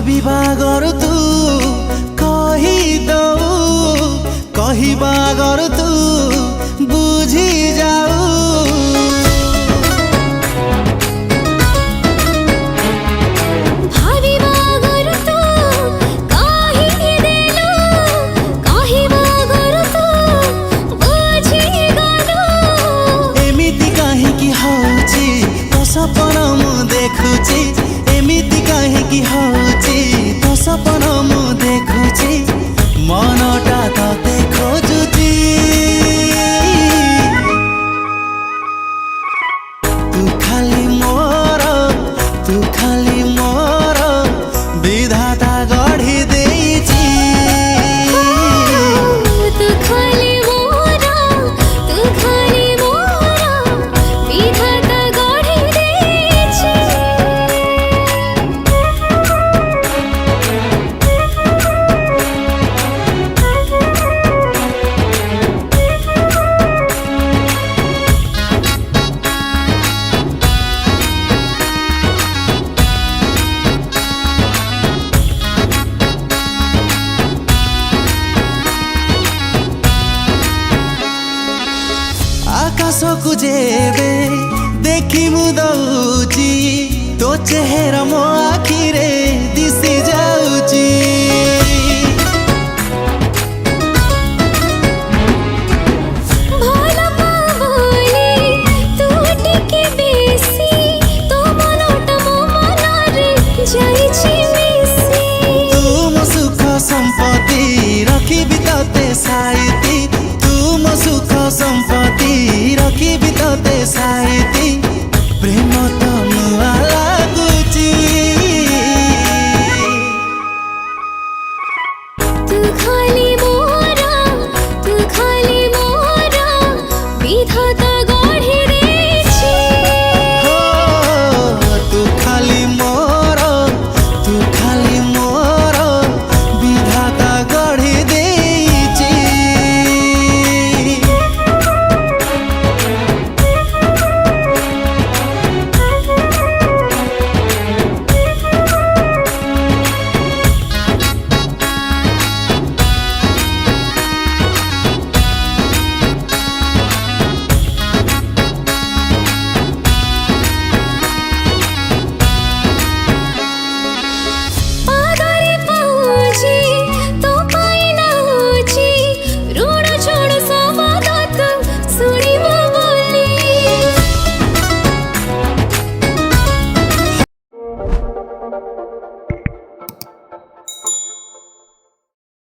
भाविबा गरु तू कहबा गरु तू बुझी जाऊ। एमिति काहेकि हौची तो सपन मु देखुची, एमिति काहेकि हौची तो सपन मु देखुची, मनटा तते खोजुची। तू खाली मोर विधाता गढ़ी देइची। आकाशकु जेबे देखि मु दौची तो चेहरा मो आखिरे दिसी